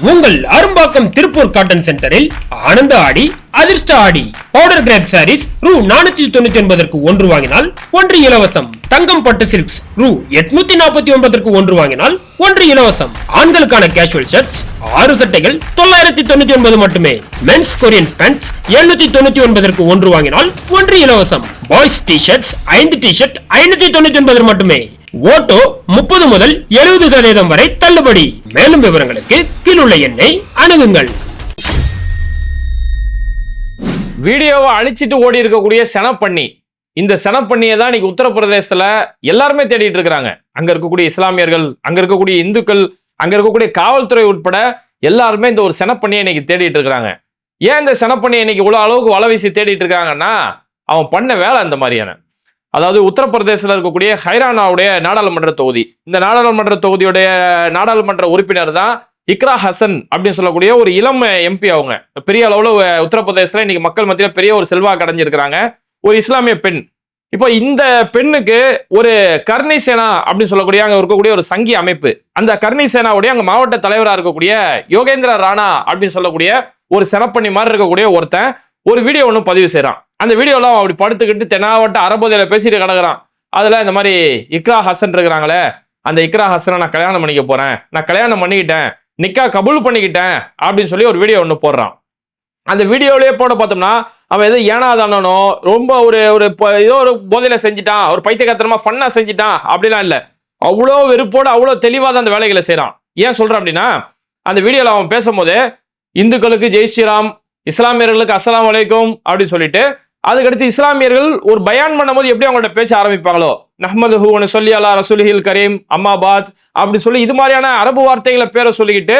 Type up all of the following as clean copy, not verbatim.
உங்கள் அரும்பாக்கம் திருப்பூர் காட்டன் சென்டரில் ஆனந்த ஆடி அதிர்ஷ்ட ஆடி பவுடர் கிரேப் சாரீஸ் ரூ 499 ஒன்று வாங்கினால் ஒன்று இலவசம். தங்கம் பட்டு சில்க்ஸ் ரூ 849 ஒன்று வாங்கினால் ஒன்று இலவசம். ஆண்களுக்கான கேஷுவல் ஷர்ட்ஸ் 6 சட்டைகள் 999 மட்டுமே. மென்ஸ் கொரியன் பேண்ட்ஸ் 799 ஒன்று வாங்கினால் ஒன்று இலவசம். Boys T shirts 5 T shirt 599 மட்டுமே. ஓட்டோ 30 முதல் 70% வரை தள்ளுபடி. மேலும் விவரங்களுக்கு கீழுள்ள எண்ணை அணுகுங்கள். வீடியோவை அழிச்சிட்டு ஓடி இருக்கக்கூடிய செனப்பண்ணி, இந்த செனப்பண்ணியை தான் இன்னைக்கு உத்தரப்பிரதேசத்துல எல்லாருமே தேடிட்டு இருக்காங்க. அங்க இருக்கக்கூடிய இஸ்லாமியர்கள், அங்க இருக்கக்கூடிய இந்துக்கள், அங்க இருக்கக்கூடிய காவல்துறை உட்பட எல்லாருமே இந்த ஒரு செனப்பண்ணியை இன்னைக்கு தேடிட்டு இருக்காங்க. ஏன் இந்த செனப்பண்ணியை இன்னைக்கு இவ்வளவு அளவுக்கு வலை வீசி தேடிட்டு இருக்காங்கன்னா, அவன் பண்ண வேலை அந்த மாதிரியான. அதாவது உத்தரப்பிரதேசத்தில் இருக்கக்கூடிய ஹைரானாவுடைய நாடாளுமன்ற தொகுதி, இந்த நாடாளுமன்ற தொகுதியுடைய நாடாளுமன்ற உறுப்பினர் தான் இக்ரா ஹசன் அப்படின்னு சொல்லக்கூடிய ஒரு இளம் எம்பி. அவங்க பெரிய அளவுல உத்தரப்பிரதேசத்துல இன்னைக்கு மக்கள் மத்தியில் பெரிய ஒரு செல்வாக்கு அடைஞ்சிருக்கிறாங்க. ஒரு இஸ்லாமிய பெண். இப்போ இந்த பெண்ணுக்கு ஒரு கர்ணி சேனா அப்படின்னு சொல்லக்கூடிய அங்க இருக்கக்கூடிய ஒரு சங்கி அமைப்பு, அந்த கர்ணி சேனாவுடைய அங்க மாவட்ட தலைவராக இருக்கக்கூடிய யோகேந்திர ராணா அப்படின்னு சொல்லக்கூடிய ஒரு செனப்பண்ணி மாதிரி இருக்கக்கூடிய ஒருத்தன் ஒரு வீடியோ ஒன்று பதிவு செய்யறான். அந்த வீடியோலாம் அப்படி படுத்துக்கிட்டு தென்னாவட்ட அறபோதையில பேசிட்டு கிடக்குறான். அதுல இந்த மாதிரி இக்ரா ஹசன் இருக்கிறாங்களே, அந்த இக்ரா ஹசனை நான் கல்யாணம் பண்ணிக்க போறேன், நான் கல்யாணம் பண்ணிக்கிட்டேன், நிக்கா கபூல் பண்ணிக்கிட்டேன் அப்படின்னு சொல்லி ஒரு வீடியோ ஒன்று போடுறான். அந்த வீடியோலயே போட பார்த்தோம்னா அவன் ஏதோ ஏனாதானோ ரொம்ப ஒரு ஏதோ ஒரு போதையில செஞ்சுட்டான், ஒரு பைத்தியக்காரத்தனமா ஃபன்னா செஞ்சுட்டான் அப்படிலாம் இல்லை. அவ்வளோ வெறுப்போட அவ்வளோ தெளிவாக தான் அந்த வேலைகளை செய்யறான். ஏன் சொல்றான் அப்படின்னா, அந்த வீடியோல அவன் பேசும்போது இந்துக்களுக்கு ஜெய் ஸ்ரீராம், இஸ்லாமியர்களுக்கு அஸ்ஸலாமு அலைக்கும் அப்படின்னு சொல்லிட்டு, அதுக்கடுத்து இஸ்லாமியர்கள் ஒரு பயான் பண்ணும்போது எப்படி அவங்கள்ட்ட பேச ஆரம்பிப்பாங்களோ, நஹ்மதுஹு வ நுஸல்லி அலா ரசூலிஹில் கரீம் அம்மாபாத் அப்படி சொல்லி இது மாதிரியான அரபு வார்த்தைகளை பேரை சொல்லிட்டு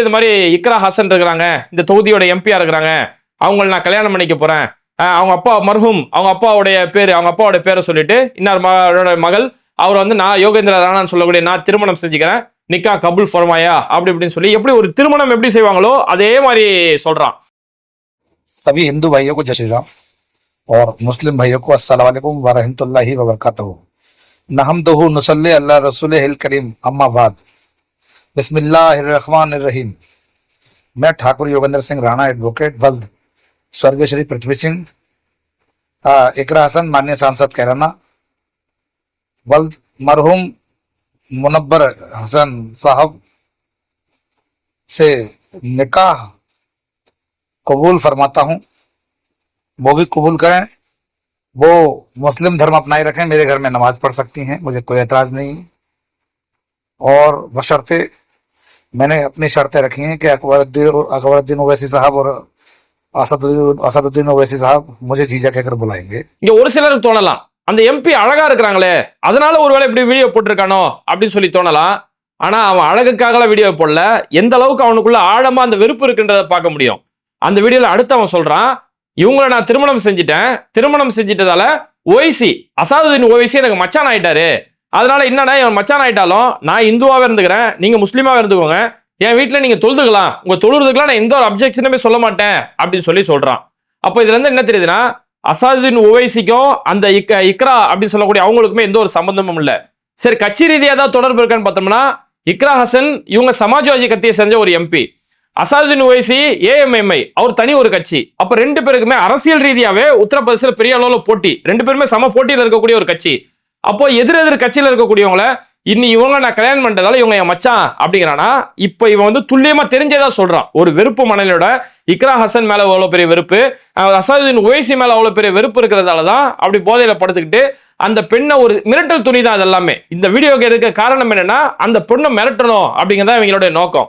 இது மாதிரி இக்ரா ஹசன் இருக்கிறாங்க, இந்த தொகுதியோட எம்பியா இருக்கிறாங்க, அவங்களை நான் கல்யாணம் பண்ணிக்க போறேன், அவங்க அப்பா மர்ஹூம், அவங்க அப்பாவுடைய பேரை சொல்லிட்டு இன்னொரு மகள் அவர் வந்து நான் யோகேந்திர ராணான்னு சொல்லக்கூடிய நான் திருமணம் செஞ்சுக்கிறேன், நிக்கா கபூல் ஃபர்மாயா அப்படி இப்படின்னு சொல்லி எப்படி ஒரு திருமணம் எப்படி செய்வாங்களோ அதே மாதிரி சொல்றான். सभी हिंदू भाइयों को जय श्री राम और मुस्लिम भाइयों को अस्सलाम वालेकुम व रहमतुल्लाहि व बरकातहू। नहमदुहु नुसल्ली अला रसूलिहिल करीम अम्मा बाद। बिस्मिल्लाहिर रहमानिर रहीम। मैं ठाकुर योगेंद्र सिंह राणा एडवोकेट वल्द, स्वर्गीय श्री पृथ्वी सिंह, इकरा हसन माननीय सांसद कैराना, वल्द मरहूम मुनब्बर हसन साहब से निकाह कबूल फरमाता हूं। वो भी कबूल करें, वो मुस्लिम धर्म अपनाए रखें, मेरे घर में नमाज पढ़ सकती हैं, मुझे कोई एतराज नहीं है। और बशर्ते मैंने अपनी शर्तें रखी हैं कि अकबरुद्दीन ओवैसी साहब और असदुद्दीन ओवैसी साहब मुझे जीजा कहकर बुलाएंगे। இங்க ஒரு சிலருக்கு தோணலாம், அந்த எம்பி அழகா இருக்கிறாங்களே அதனால ஒருவேளை இப்படி வீடியோ போட்டிருக்கானோ அப்படின்னு சொல்லி தோணலாம். ஆனா அவன் அழகுக்காக வீடியோ போடல, எந்த அளவுக்கு அவனுக்குள்ள ஆழமா அந்த வெறுப்பு இருக்குன்றத பார்க்க முடியும். அந்த வீடியோல அடுத்து அவன் சொல்றான், இவங்களை நான் திருமணம் செஞ்சிட்டதால ஓய்சி அசாதுதீன் ஓவைசி எனக்கு மச்சான் ஆயிட்டாரு, அதனால என்னன்னா இவன் மச்சான் ஆயிட்டாலும் நான் இந்துவாவே இருந்துக்கிறேன், நீங்க முஸ்லீமாவே இருந்துக்கோங்க, என் வீட்டுல நீங்க தொழுதுக்கலாம், உங்க தொழுறதுக்குலாம் நான் எந்த ஒரு அப்ஜெக்ஷனுமே சொல்ல மாட்டேன் அப்படின்னு சொல்றான். அப்போ இதுல இருந்து என்ன தெரியுதுன்னா, அசாதுதீன் ஓவைசிக்கும் அந்த இக்ரா அப்படின்னு சொல்லக்கூடிய அவங்களுக்குமே எந்த ஒரு சம்பந்தமும் இல்லை. சரி, கட்சி ரீதியா தான் தொடர்பு இருக்கான்னு பார்த்தோம்னா, இக்ரா ஹசன் இவங்க சமாஜ்வாதி கட்சியை செஞ்ச ஒரு எம்பி, அசாதுதீன் ஓவைசி ஏஎம்எம்ஐ அவர் தனி ஒரு கட்சி. அப்ப ரெண்டு பேருக்குமே அரசியல் ரீதியாவே உத்தரப்பிரதேசத்துல பெரிய அளவுல போட்டி, ரெண்டு பேருமே சம போட்டியில இருக்கக்கூடிய ஒரு கட்சி. அப்போ எதிர் கட்சியில இருக்கக்கூடியவங்கள இவங்க நான் கல்யாணம் பண்றதால இவங்க என் மச்சான் அப்படிங்கிறானா, இப்ப இவன் வந்து துல்லியமா தெரிஞ்சதா சொல்றான். ஒரு வெறுப்பு மனநிலையோட இக்ரா ஹசன் மேல அவ்வளவு பெரிய வெறுப்பு, அசாதுதீன் ஓவைசி மேல அவ்வளவு பெரிய வெறுப்பு இருக்கிறதாலதான் அப்படி போதையில படுத்துக்கிட்டு அந்த பெண்ணை ஒரு மிரட்டல் துணி தான். அது எல்லாமே இந்த வீடியோக்கு எடுக்க காரணம் என்னன்னா, அந்த பொண்ணை மிரட்டணும் அப்படிங்கிறதா இவங்களுடைய நோக்கம்.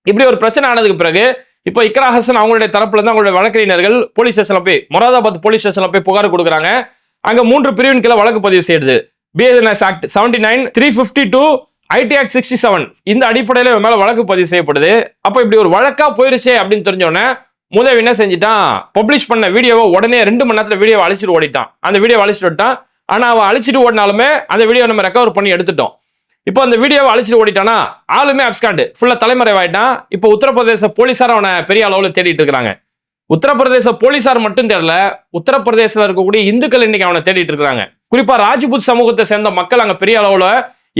இப்படி ஒரு பிரச்சனை ஆனதுக்கு பிறகு இப்போ இக்ரா ஹசன் அவங்களுடைய தரப்புல இருந்து அவங்களுடைய வழக்கறிஞர்கள் போலீஸ் ஸ்டேஷன்ல போய் மொராதாபாத் போலீஸ் ஸ்டேஷன்ல போய் புகார் கொடுக்குறாங்க. அங்க 3 பிரிவின் கீழ வழக்கு பதிவு செய்யுது. பிஎன்எஸ் ஆக்ட் 79, 352, ஐடி ஆக்ட் 67 இந்த அடிப்படையில மேல வழக்கு பதிவு செய்யப்படுது. அப்ப இப்படி ஒரு வழக்கா போயிருச்சே அப்படின்னு தெரிஞ்சோடனே முதல் என்ன செஞ்சுட்டான், பப்ளிஷ் பண்ண வீடியோவை உடனே 2 மணி நேரத்துல வீடியோவை அழிச்சிட்டு ஓடிட்டான். அந்த வீடியோவை அழிச்சிட்டு ஓடிட்டான். ஆனா அவன் அழிச்சிட்டு ஓடினாலுமே அந்த வீடியோ நம்ம ரெக்கவர் பண்ணி எடுத்துட்டோம். இப்போ அந்த வீடியோவை அழிச்சிட்டு ஓடிட்டானா, ஆளுமே அப்ஸ்காண்டு ஃபுல்லா தலைமறைவாயிட்டான். இப்போ உத்தரப்பிரதேச போலீசார் அவனை பெரிய அளவுல தேடிட்டு இருக்காங்க. உத்தரப்பிரதேச போலீசார் மட்டும் தெரியல, உத்தரப்பிரதேசத்துல இருக்கக்கூடிய இந்துக்கள் இன்னைக்கு அவனை தேடிட்டு இருக்காங்க. குறிப்பா ராஜ்புத் சமூகத்தை சேர்ந்த மக்கள் அங்க பெரிய அளவுல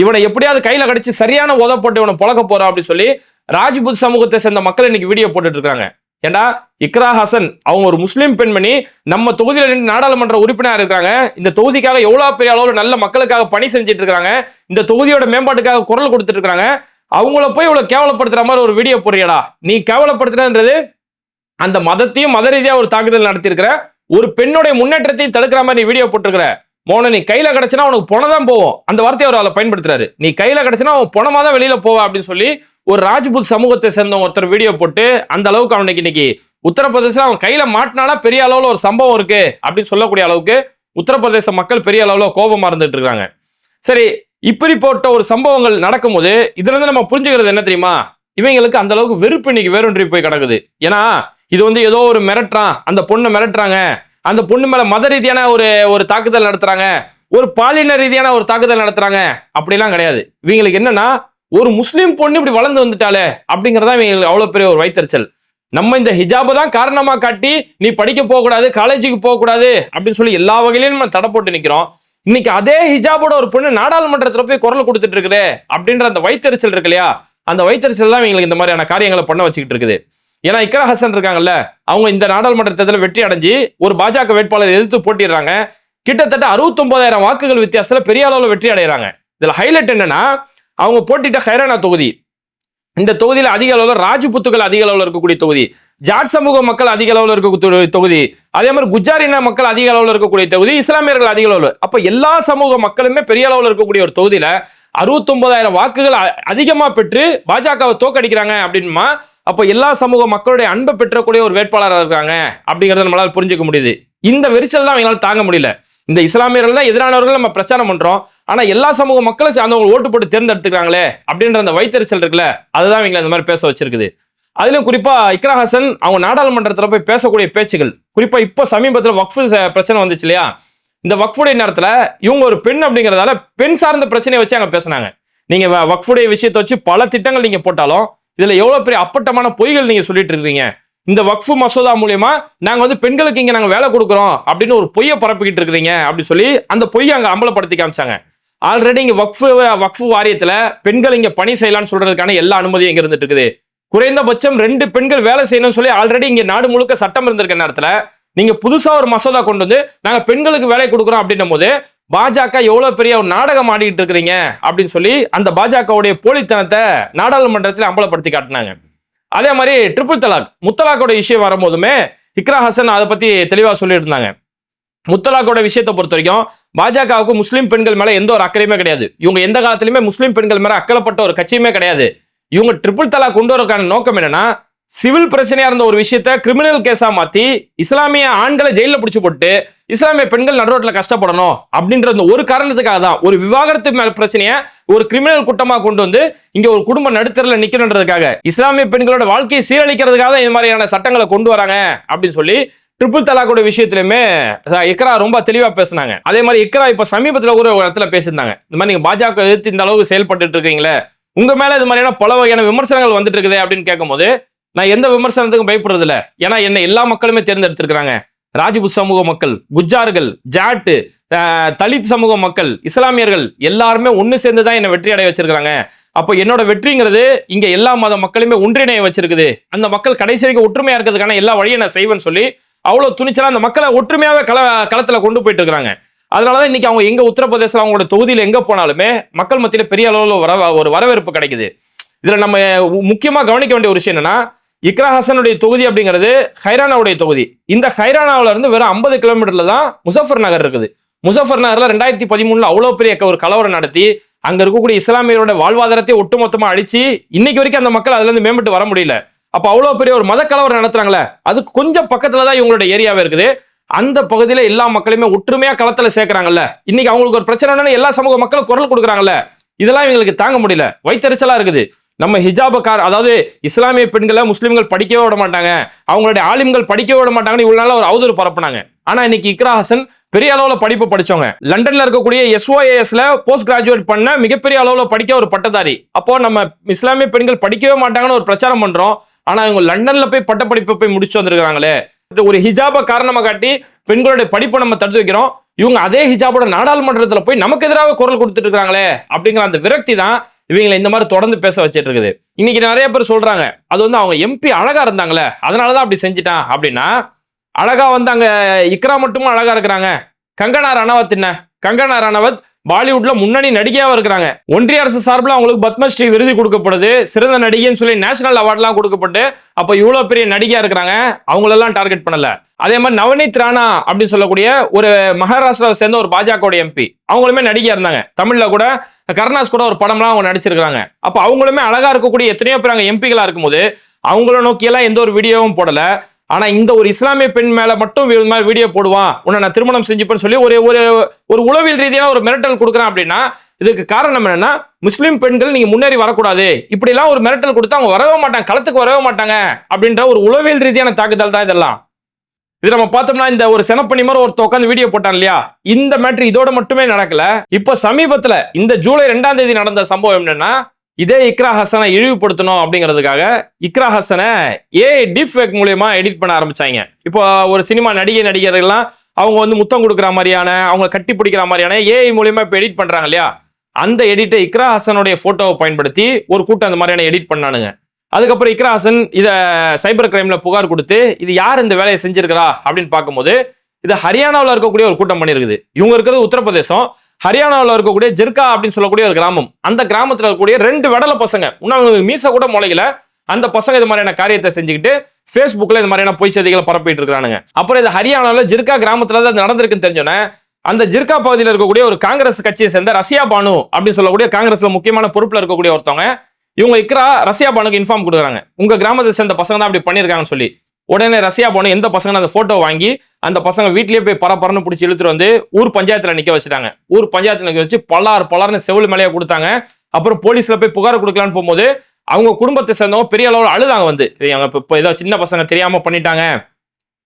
இவனை எப்படியாவது கையில கடிச்சு சரியான உத போட்டு இவனை பொழக்க போறா அப்படின்னு சொல்லி ராஜ்புத் சமூகத்தை சேர்ந்த மக்கள் இன்னைக்கு வீடியோ போட்டுட்டு இருக்காங்க. ஏண்டா இக்ரா ஹசன் அவங்க ஒரு முஸ்லீம் பெண்மணி, நம்ம தொகுதியில நின்று நாடாளுமன்ற உறுப்பினர் இருக்காங்க, இந்த தொகுதிக்காக எவ்வளவு பெரிய அளவுல நல்ல மக்களுக்காக பணி செஞ்சுட்டு இருக்காங்க, இந்த தொகுதியோட மேம்பாட்டுக்காக குரல் கொடுத்துட்டு இருக்காங்க, அவங்கள போய் இவ்வளவு கேவலப்படுத்துற மாதிரி ஒரு வீடியோ போடுறியடா. நீ கேவலப்படுத்துறது அந்த மதத்தையும் மத ரீதியா ஒரு தாக்குதல் நடத்திருக்கிற, ஒரு பெண்ணுடைய முன்னேற்றத்தையும் தடுக்கிற மாதிரி நீ வீடியோ போட்டிருக்கிற. மோன நீ கையில கிடைச்சுனா உனக்கு பணம் தான் போவோம், அந்த வார்த்தையை அவர் அதில் பயன்படுத்துறாரு. நீ கையில கிடைச்சுனா அவன் பணமா தான் வெளியில போவா அப்படின்னு சொல்லி ஒரு ராஜ்புத் சமூகத்தை சேர்ந்த ஒருத்தர் வீடியோ போட்டு அந்த அளவுக்கு அவனுக்கு இன்னைக்கு உத்தரப்பிரதேச அவன் கையில மாட்டினால பெரிய அளவுல ஒரு சம்பவம் இருக்கு அப்படின்னு சொல்லக்கூடிய அளவுக்கு உத்தரப்பிரதேச மக்கள் பெரிய அளவுல கோபமா இருந்துட்டு இருக்காங்க. சரி, இப்படிப்பட்ட ஒரு சம்பவங்கள் நடக்கும்போது இதுல இருந்து நம்ம புரிஞ்சுக்கிறது என்ன தெரியுமா, இவங்களுக்கு அந்த அளவுக்கு வெறுப்பு இன்னைக்கு வேறொன்றி போய் கிடக்குது. ஏன்னா இது ஏதோ ஒரு மிரட்டுறான், அந்த பொண்ணை மிரட்டுறாங்க, அந்த பொண்ணு மேல மத ரீதியான ஒரு தாக்குதல் நடத்துறாங்க, ஒரு பாலின ரீதியான ஒரு தாக்குதல் நடத்துறாங்க, அப்படிலாம் கிடையாது. இவங்களுக்கு என்னன்னா ஒரு முஸ்லீம் பொண்ணு இப்படி வளர்ந்து வந்துட்டாலே அப்படிங்கறதா இவங்களுக்கு அவ்வளவு பெரிய ஒரு வைத்தறிச்சல். நம்ம இந்த ஹிஜாபை தான் காரணமா காட்டி நீ படிக்க போக கூடாது, காலேஜுக்கு போக கூடாது அப்படின்னு சொல்லி எல்லா வகையிலும் நம்ம தடை போட்டு நிக்கிறோம். இன்னைக்கு அதே ஹிஜாபோட ஒரு பொண்ணு நாடாளுமன்றத்துல போய் குரல் கொடுத்துட்டு இருக்குது அப்படின்ற அந்த வைத்தறிச்சல் இருக்கு இல்லையா, அந்த வைத்தறிச்சல் தான் இவங்களுக்கு இந்த மாதிரியான காரியங்களை பண்ண வச்சுக்கிட்டு இருக்குது. ஏன்னா இக்ரா ஹசன் இருக்காங்கல்ல, அவங்க இந்த நாடாளுமன்ற தேர்தலில் வெற்றி அடைஞ்சு ஒரு பாஜக வேட்பாளர் எதிர்த்து போட்டிடுறாங்க. கிட்டத்தட்ட 69,000 வாக்குகள் வித்தியாசத்துல பெரிய அளவுல வெற்றி அடைகிறாங்க. இதுல ஹைலைட் என்னன்னா, அவங்க போட்டிட்ட ஹைரானா தொகுதி, இந்த தொகுதியில அதிக அளவுல ராஜ்புத்துகள் அதிக அளவுல இருக்கக்கூடிய தொகுதி, ஜாட் சமூக மக்கள் அதிக அளவுல இருக்கக்கூடிய தொகுதி, அதே மாதிரி குஜாரினா மக்கள் அதிக அளவுல இருக்கக்கூடிய தொகுதி, இஸ்லாமியர்கள் அதிக அளவுல, அப்ப எல்லா சமூக மக்களுமே பெரிய அளவுல இருக்கக்கூடிய ஒரு தொகுதியில 69,000 வாக்குகள் அதிகமா பெற்று பாஜகவை தோக்கடிக்கிறாங்க அப்படின்மா, அப்ப எல்லா சமூக மக்களுடைய அன்பை பெற்றக்கூடிய ஒரு வேட்பாளராக இருக்காங்க அப்படிங்கறத நம்மளால புரிஞ்சுக்க முடியுது. இந்த வெறிச்சல் தான் அவங்களால தாங்க முடியல. இந்த இஸ்லாமியர்கள் தான் எதிரானவர்கள் நம்ம பிரச்சாரம் பண்றோம், ஆனா எல்லா சமூக மக்களும் சார்ந்தவங்க ஓட்டு போட்டு தேர்ந்தெடுத்துக்கிறாங்களே அப்படின்ற அந்த வைத்தறிச்சல் இருக்குல்ல, அதுதான் இவங்களை இந்த மாதிரி பேச வச்சிருக்குது. அதிலும் குறிப்பா இக்ரா ஹசன் அவங்க நாடாளுமன்றத்துல போய் பேசக்கூடிய பேச்சுகள், குறிப்பா இப்ப சமீபத்தில் வக்ஃபு பிரச்சனை வந்துச்சு இல்லையா, இந்த வக்ஃபுடைய நேரத்துல இவங்க ஒரு பெண் அப்படிங்கறதால பெண் சார்ந்த பிரச்சனையை வச்சு அங்க பேசினாங்க. நீங்க வக்ஃபுடைய விஷயத்தை வச்சு பல திட்டங்கள் நீங்க போட்டாலும் இதுல எவ்வளவு பெரிய அப்பட்டமான பொய்கள் நீங்க சொல்லிட்டு இருக்கீங்க. இந்த வக்ஃபு மசோதா மூலியமா நாங்க பெண்களுக்கு இங்க நாங்க வேலை கொடுக்குறோம் அப்படின்னு ஒரு பொய்யை பரப்பிக்கிட்டு இருக்கிறீங்க அப்படின்னு சொல்லி அந்த பொய்யை அங்க அம்பலப்படுத்தி காமிச்சாங்க. ஆல்ரெடி இங்க வக்ஃபு வாரியத்துல பெண்கள் இங்க பணி செய்யலாம்னு சொல்றதுக்கான எல்லா அனுமதியும் இங்க இருந்துட்டு இருக்குது. குறைந்தபட்சம் 2 பெண்கள் வேலை செய்யணும்னு சொல்லி ஆல்ரெடி இங்க நாடு முழுக்க சட்டம் இருந்திருக்க நேரத்துல நீங்க புதுசா ஒரு மசோதா கொண்டு வந்து நாங்க பெண்களுக்கு வேலை கொடுக்குறோம் அப்படின்னும் போது பாஜக எவ்வளவு பெரிய ஒரு நாடகம் ஆடிட்டு இருக்கிறீங்க அப்படின்னு சொல்லி அந்த பாஜகவுடைய போலித்தனத்தை நாடாளுமன்றத்தில் அம்பலப்படுத்தி காட்டினாங்க. அதே மாதிரி ட்ரிபிள் தலாக், முத்தலாக்கோட விஷயம் வரும்போதுமே இக்ரா ஹசன் அதை பத்தி தெளிவா சொல்லிட்டு இருந்தாங்க. முத்தலாக்கோட விஷயத்தை பொறுத்த வரைக்கும் பாஜகவுக்கு முஸ்லீம் பெண்கள் மேல எந்த ஒரு அக்கறையுமே கிடையாது. இவங்க எந்த காலத்திலுமே முஸ்லீம் பெண்கள் மேல அக்கறைப்பட்ட ஒரு கட்சியுமே கிடையாது. இவங்க ட்ரிபிள் தலாக் கொண்டு வரக்கான நோக்கம் என்னன்னா, சிவில் பிரச்சனையா இருந்த ஒரு விஷயத்த கிரிமினல் கேஸா மாத்தி இஸ்லாமிய ஆண்களை ஜெயில பிடிச்சு போட்டு இஸ்லாமிய பெண்கள் நடுரோட்ல கஷ்டப்படணும் அப்படின்ற ஒரு காரணத்துக்காக தான் ஒரு விவாகரத்து மேல பிரச்சனைய ஒரு கிரிமினல் குற்றமா கொண்டு வந்து இங்க ஒரு குடும்ப நடுத்தரல நிக்கணுன்றதுக்காக, இஸ்லாமிய பெண்களோட வாழ்க்கையை சீரழிக்கிறதுக்காக இந்த மாதிரியான சட்டங்களை கொண்டு வராங்க அப்படின்னு சொல்லி ட்ரிபிள் தலாக்கோட விஷயத்திலுமே இக்ரா ரொம்ப தெளிவா பேசினாங்க. அதே மாதிரி இக்ரா இப்ப சமீபத்துல ஒரு இடத்துல பேசியிருந்தாங்க, இந்த மாதிரி நீங்க பாஜக எதிர்த்து இந்த அளவுக்கு செயல்பட்டு இருக்கீங்களே, உங்க மேல இது மாதிரியான பல வகையான விமர்சனங்கள் வந்துட்டு இருக்குது அப்படின்னு கேட்கும்போது நான் எந்த விமர்சனத்துக்கும் பயப்படுறது இல்லை. ஏன்னா என்ன எல்லா மக்களுமே தேர்ந்தெடுத்திருக்கிறாங்க. ராஜ்புத் சமூக மக்கள், குஜார்கள், ஜாட்டு, தலித் சமூக மக்கள், இஸ்லாமியர்கள் எல்லாருமே ஒன்னு சேர்ந்துதான் என்ன வெற்றி அடைய வச்சிருக்காங்க. அப்போ என்னோட வெற்றிங்கிறது இங்க எல்லா மத மக்களுமே ஒன்றிணைய வச்சிருக்குது. அந்த மக்கள் கடைசி வரைக்கும் ஒற்றுமையா இருக்கிறதுக்கான எல்லா வழியை நான் செய்வேன்னு சொல்லி அவ்வளவு துணிச்சலா அந்த மக்களை ஒற்றுமையாவே களத்துல கொண்டு போயிட்டு இருக்காங்க. அதனாலதான் இன்னைக்கு அவங்க எங்க உத்தரப்பிரதேசம் அவங்களோட தொகுதியில எங்க போனாலுமே மக்கள் மத்தியில பெரிய அளவுல ஒரு வரவேற்பு கிடைக்குது. இதுல நம்ம முக்கியமா கவனிக்க வேண்டிய ஒரு விஷயம் என்னன்னா, இக்ரா ஹசனுடைய தொகுதி அப்படிங்கிறது ஹைரானாவுடைய தொகுதி. இந்த ஹைரானாவில இருந்து வெறும் 50 கிலோமீட்டர்ல தான் முசஃபர் நகர் இருக்குது. முசஃபர் நகர்ல 2013 அவ்வளவு பெரிய ஒரு கலவரம் நடத்தி அங்க இருக்கக்கூடிய இஸ்லாமியரோட வாழ்வாதாரத்தை ஒட்டுமொத்தமா அழிச்சு இன்னைக்கு வரைக்கும் அந்த மக்கள் அதுல இருந்து மேம்பட்டு வர முடியல. அப்ப அவ்வளவு பெரிய ஒரு மத கலவரம் நடத்துறாங்களே, அதுக்கு கொஞ்சம் பக்கத்துலதான் இவங்களோட ஏரியாவே இருக்குது. அந்த பகுதியில எல்லா மக்களுமே ஒற்றுமையா களத்துல சேர்க்கிறாங்கல்ல, இன்னைக்கு அவங்களுக்கு ஒரு பிரச்சனை எல்லா சமூக மக்களும் குரல் கொடுக்குறாங்கல்ல, இதெல்லாம் இவங்களுக்கு தாங்க முடியல, வைத்தறிச்சலா இருக்குது. நம்ம ஹிஜாபக்கார், அதாவது இஸ்லாமிய பெண்களை முஸ்லிம்கள் படிக்கவே விட மாட்டாங்க, அவங்களுடைய ஆலிம்கள் படிக்கவே விட மாட்டாங்கன்னு இவ்வளவு நாளா ஒரு அவதூறு பரப்புனாங்க. ஆனா இன்னைக்கு இக்ரா ஹசன் பெரிய அளவுல படிப்பு படிச்சவங்க, லண்டன்ல இருக்கக்கூடிய SOASல போஸ்ட் கிராஜுவேட் பண்ண மிகப்பெரிய அளவுல படிக்க ஒரு பட்டதாரி. அப்போ நம்ம இஸ்லாமிய பெண்கள் படிக்கவே மாட்டாங்கன்னு ஒரு பிரச்சாரம் பண்றோம், ஆனா இவங்க லண்டன்ல போய் பட்டப்படிப்பை போய் முடிச்சு வந்திருக்காங்களே. ஒரு ஹிஜாபை காரணமா காட்டி பெண்களுடைய படிப்பை நம்ம தடுத்து வைக்கிறோம், இவங்க அதே ஹிஜாபோட நாடாளுமன்றத்துல போய் நமக்கு எதிராக குரல் கொடுத்துட்டு இருக்காங்களே அப்படிங்கிற அந்த விரக்தி தான் இவங்களை இந்த மாதிரி தொடர்ந்து பேச வச்சிட்டு இருக்குது. இன்னைக்கு நிறைய பேர் சொல்றாங்க அது வந்து அவங்க எம்பி அழகா இருந்தாங்களே அதனாலதான் அப்படி செஞ்சுட்டான் அப்படின்னா, அழகா வந்து அங்க இக்ரா மட்டும் அழகா இருக்கிறாங்க. கங்கனா ரனாவத் என்ன? கங்கனா ரனாவத் பாலிவுட்ல முன்னணி நடிகையாவும் இருக்கிறாங்க. ஒன்றிய அரசு சார்பில் அவங்களுக்கு பத்மஸ்ரீ விருது கொடுக்கப்படுது, சிறந்த நடிகைன்னு சொல்லி நேஷனல் அவார்ட்லாம் கொடுக்கப்பட்டு, அப்ப இவ்வளவு பெரிய நடிகையா இருக்கிறாங்க, அவங்களெல்லாம் டார்கெட் பண்ணல. அதே மாதிரி நவநீத் ராணா அப்படின்னு சொல்லக்கூடிய ஒரு மகாராஷ்டிராவை சேர்ந்த ஒரு பாஜக எம்பி, அவங்களுமே நடிகையா இருந்தாங்க. தமிழ்ல கூட கருணாஸ் கூட ஒரு படம்லாம் அவங்க நடிச்சிருக்காங்க. அப்ப அவங்களுமே அழகா இருக்கக்கூடிய எத்தனையோ பேர் அங்க எம்பிகளா இருக்கும்போது அவங்கள நோக்கியெல்லாம் எந்த ஒரு வீடியோவும் போடல. ஆனா இந்த ஒரு இஸ்லாமிய பெண் மேல மட்டும் வீடியோ போடுவான், உன்னை நான் திருமணம் செஞ்சுப்பேன்னு சொல்லி ஒரு உளவியல் ரீதியான ஒரு மிரட்டல் கொடுக்குறான். அப்படின்னா இதுக்கு காரணம் என்னன்னா, முஸ்லீம் பெண்கள் நீங்க முன்னேறி வரக்கூடாது, இப்படி எல்லாம் ஒரு மிரட்டல் கொடுத்தா அவங்க வரவே மாட்டாங்க, களத்துக்கு வரவே மாட்டாங்க அப்படின்ற ஒரு உளவியல் ரீதியான தாக்குதல் தான் இதெல்லாம். இது நம்ம பார்த்தோம்னா இந்த ஒரு செனப்பணி மாதிரி ஒருத்த உட்காந்து வீடியோ போட்டான் இல்லையா, இந்த மேட்ரு இதோட மட்டுமே நடக்கல. இப்ப சமீபத்துல இந்த ஜூலை 2ஆம் தேதி நடந்த சம்பவம் என்னன்னா, இதே இக்ரா ஹசனை இழிவுபடுத்தணும் அப்படிங்கிறதுக்காக இக்ரா ஹசனை டீப்ஃபேக் மூலியமா எடிட் பண்ண ஆரம்பிச்சாங்க. இப்போ ஒரு சினிமா நடிகர்கள்லாம் அவங்க வந்து முத்தம் கொடுக்குற மாதிரியான, அவங்க கட்டி பிடிக்கிற மாதிரியான ஏஐ மூலியமா இப்போ எடிட் பண்றாங்க இல்லையா, அந்த எடிட்டை இக்ரா ஹசனுடைய போட்டோவை பயன்படுத்தி ஒரு கூட்டம் அந்த மாதிரியான எடிட் பண்ணானுங்க. அதுக்கப்புறம் இக்ரா ஹசன் இதை சைபர் கிரைம்ல புகார் கொடுத்து இது யார் இந்த வேலையை செஞ்சிருக்கிறா அப்படின்னு பார்க்கும்போது இது ஹரியானாவில் இருக்கக்கூடிய ஒரு கூட்டம் பண்ணியிருக்குது. இவங்க இருக்கிறது உத்தரப்பிரதேசம், ஹரியானாவில் இருக்கக்கூடிய ஜிர்கா அப்படின்னு சொல்லக்கூடிய ஒரு கிராமம். அந்த கிராமத்தில் இருக்கக்கூடிய 2 வெடல பசங்க, இன்னும் மீச கூட முளைக்கல, அந்த பசங்க இது மாதிரியான காரியத்தை செஞ்சுக்கிட்டு ஃபேஸ்புக்ல இந்த மாதிரியான பொய் செய்திகளை பரப்பிட்டு இருக்கானுங்க. அப்புறம் இது ஹரியானாவில் ஜிர்கா கிராமத்துல தான் நடந்திருக்குன்னு தெரிஞ்சோன்னே அந்த ஜிர்கா பகுதியில் இருக்கக்கூடிய ஒரு காங்கிரஸ் கட்சியை சேர்ந்த ரசியா பானு அப்படின்னு சொல்லக்கூடிய காங்கிரஸ்ல முக்கியமான பொறுப்புல இருக்கக்கூடிய ஒருத்தவங்க, இவங்க இக்ரா ரசியா பானுக்கு இன்ஃபார்ம் கொடுக்குறாங்க, உங்க கிராமத்தை சேர்ந்த பசங்க தான் அப்படி பண்ணியிருக்காங்கன்னு சொல்லி. உடனே ரசியா பானு எந்த பசங்க அந்த போட்டோ வாங்கி அந்த பசங்க வீட்லயே போய் பரபரன்னு பிடிச்சி இழுத்துட்டு வந்து ஊர் பஞ்சாயத்துல நிக்க வச்சுட்டாங்க. ஊர் பஞ்சாயத்துல நிக்க வச்சு பலார்னு செவிலு மேலேயே கொடுத்தாங்க. அப்புறம் போலீஸ்ல போய் புகார் கொடுக்கலான்னு போகும்போது அவங்க குடும்பத்தை சேர்ந்தவங்க பெரிய அளவில் அழுதாங்க. வந்து இப்போ ஏதோ சின்ன பசங்க தெரியாம பண்ணிட்டாங்க,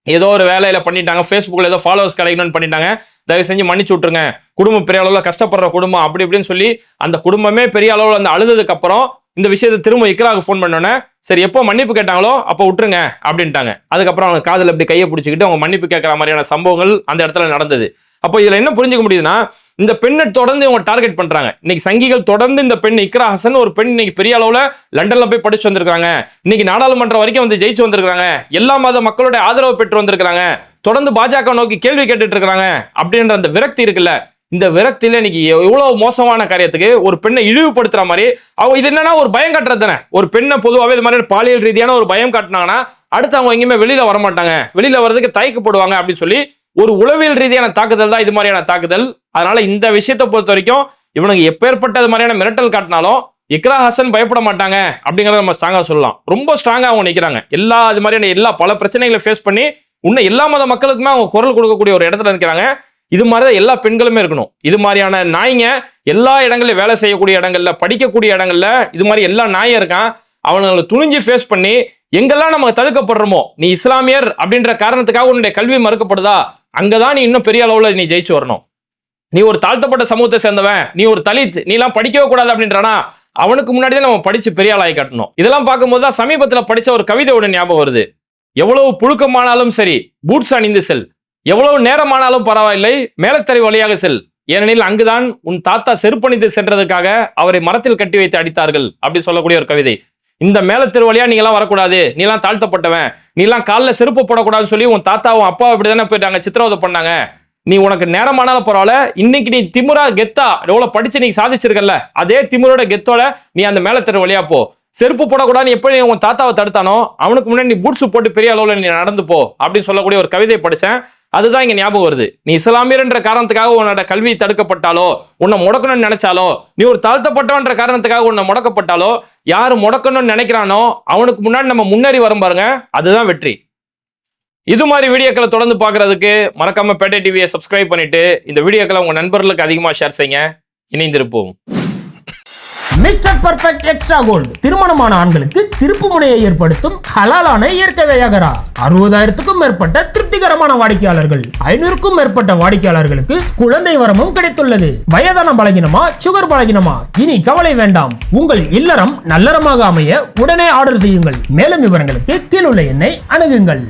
ஏதோ ஒரு வேலையில பண்ணிட்டாங்க, ஃபேஸ்புக்ல ஏதோ ஃபாலோவர்ஸ் கிடைக்கணும்னு பண்ணிட்டாங்க, தயவு செஞ்சு மன்னிச்சு விட்டுருங்க, குடும்பம் பெரிய அளவில் கஷ்டப்படுற குடும்பம் அப்படி இப்படின்னு சொல்லி அந்த குடும்பமே பெரிய அளவில் அந்த அழுததுக்கு அப்புறம் இந்த விஷயத்தை திரும்ப இக்ராவுக்கு ஃபோன் பண்ணோன்னே, சரி எப்போ மன்னிப்பு கேட்டாங்களோ அப்போ விட்டுருங்க அப்படின்ட்டாங்க. அதுக்கப்புறம் அவங்க காதில் இப்படி கையை பிடிச்சிக்கிட்டு அவங்க மன்னிப்பு கேட்கற மாதிரியான சம்பவங்கள் அந்த இடத்துல நடந்தது. அப்போ இதுல என்ன புரிஞ்சுக்க முடியுதுன்னா, இந்த பெண்ணை தொடர்ந்து இவங்க டார்கெட் பண்றாங்க. இன்னைக்கு சங்கிகள் தொடர்ந்து இந்த பெண் இக்ரா ஹசன் ஒரு பெண் இன்னைக்கு பெரிய அளவுல லண்டன்ல போய் படிச்சு வந்திருக்காங்க, இன்னைக்கு நாடாளுமன்றம் வரைக்கும் வந்து ஜெயிச்சு வந்திருக்காங்க, எல்லா மத மக்களுடைய ஆதரவு பெற்று வந்திருக்காங்க, தொடர்ந்து பாஜக நோக்கி கேள்வி கேட்டுட்டு இருக்காங்க அப்படின்ற அந்த விரக்தி இருக்குல்ல, இந்த விரக்தியில இன்னைக்கு எவ்வளவு மோசமான காரியத்துக்கு ஒரு பெண்ணை இழிவுபடுத்துற மாதிரி அவங்க இது என்னன்னா ஒரு பயம் காட்டுறது தானே. ஒரு பெண்ணை பொதுவாகவே இது மாதிரி பாலியல் ரீதியான ஒரு பயம் காட்டினாங்கன்னா அடுத்து அவங்க எங்கேயுமே வெளியில வரமாட்டாங்க, வெளியில வர்றதுக்கு தயக்கப்படுவாங்க அப்படின்னு சொல்லி ஒரு உளவியல் ரீதியான தாக்குதல் தான் இது மாதிரியான தாக்குதல். அதனால இந்த விஷயத்தை பொறுத்த வரைக்கும் இவனுக்கு எப்பேற்பட்ட மாதிரியான மிரட்டல் காட்டினாலும் இக்ரா ஹசன் பயப்பட மாட்டாங்க அப்படிங்கறத நம்ம ஸ்ட்ராங்கா சொல்லலாம். ரொம்ப ஸ்ட்ராங்கா அவங்க நிக்கிறாங்க. எல்லா இது மாதிரியான பல பிரச்சனைகளை ஃபேஸ் பண்ணி இன்னும் எல்லா மத மக்களுக்குமே அவங்க குரல் கொடுக்கக்கூடிய ஒரு இடத்துல நிற்கிறாங்க. இது மாதிரிதான் எல்லா பெண்களுமே இருக்கணும். இது மாதிரியான நாய்ங்க எல்லா இடங்கள்ல வேலை செய்யக்கூடிய இடங்கள்ல, படிக்கக்கூடிய இடங்கள்ல இது மாதிரி எல்லா நாயும் இருக்கான். அவங்களை துணிஞ்சு ஃபேஸ் பண்ணி எங்கெல்லாம் நம்ம தடுக்கப்படுறோமோ, நீ இஸ்லாமியர் அப்படின்ற காரணத்துக்காக உன்னுடைய கல்வி மறுக்கப்படுதா, அங்கதான் நீ இன்னும் பெரிய அளவுல நீ ஜெயிச்சு வரணும். நீ ஒரு தாழ்த்தப்பட்ட சமூகத்தை சேர்ந்தவன், நீ ஒரு தலித், நீ எல்லாம் படிக்கவே கூடாது அப்படின்றானா அவனுக்கு முன்னாடியே நம்ம படிச்சு பெரிய ஆளாய் காட்டணும். இதெல்லாம் பார்க்கும்போது தான் சமீபத்துல படிச்ச ஒரு கவிதையோட ஞாபகம் வருது. எவ்வளவு புழுக்கமானாலும் சரி பூட்ஸ் அணிந்து செல், எவ்வளவு நேரமானாலும் பரவாயில்லை மேலத்தரை வழியாக செல், ஏனெனில் அங்குதான் உன் தாத்தா செருப்பணிந்து சென்றதுக்காக அவரை மரத்தில் கட்டி வைத்து அடித்தார்கள் அப்படி சொல்லக்கூடிய ஒரு கவிதை. இந்த மேலத்தெரு வழியா நீங்க எல்லாம் வரக்கூடாது, நீ எல்லாம் தாழ்த்தப்பட்டவன், நீ எல்லாம் காலில் செருப்பு போடக்கூடாதுன்னு சொல்லி உன் தாத்தாவும் அப்பாவும் இப்படிதானே போயிட்டாங்க, சித்திரவதை பண்ணாங்க. நீ உனக்கு நேரமானாலும் பரவாயில்ல, இன்னைக்கு நீ திமுறா கெத்தா எவ்வளவு படிச்சு நீ சாதிச்சிருக்கல, அதே திமுறோட கெத்தோட நீ அந்த மேலத்தெரு வழியா போ. செருப்பு போடக்கூடாதுன்னு எப்படி உன் தாத்தாவை தடுத்தானோ அவனுக்கு முன்னாடி நீ பூட்ஸ் போட்டு பெரிய அளவுல நீ நடந்து போ அப்படின்னு சொல்லக்கூடிய ஒரு கவிதை படிச்சேன். அதுதான் இங்க ஞாபகம் வருது. நீ இஸ்லாமியர் என்ற காரணத்துக்காக உன்னோட கல்வி தடுக்கப்பட்டாலோ, உன்னை முடக்கணும்னு நினைச்சாலோ, நீ ஒரு தாழ்த்தப்பட்டவன்ற காரணத்துக்காக உன்னை முடக்கப்பட்டாலோ, யாரு முடக்கணும்னு நினைக்கிறானோ அவனுக்கு முன்னாடி நம்ம முன்னேறி வரும் பாருங்க, அதுதான் வெற்றி. இது மாதிரி வீடியோக்களை தொடர்ந்து பார்க்கறதுக்கு மறக்காம பேட்டை டிவியை சப்ஸ்கிரைப் பண்ணிட்டு இந்த வீடியோக்களை உங்க நண்பர்களுக்கு அதிகமா ஷேர் செய்யுங்க. இணைந்திருப்போம். மிஸ்டர் பர்ஃபெக்ட் எக்ஸ்ட்ரா கோல்டு திருமணமான ஆண்களுக்கு திருப்பு முனையை ஏற்படுத்தும் ஹலாலான இயற்கை வியாகரா. 60,000க்கும் மேற்பட்ட திருப்திகரமான வாடிக்கையாளர்கள், 500க்கும் மேற்பட்ட வாடிக்கையாளர்களுக்கு குழந்தை வரமும் கிடைத்துள்ளது. வயதான பலகினமா, சுகர் பலகினமா, இனி கவலை வேண்டாம். உங்கள் இல்லறம் நல்லறமாக அமைய உடனே ஆர்டர் செய்யுங்கள். மேலும் விவரங்களுக்கு கீழுள்ள எண்ணை அணுகுங்கள்.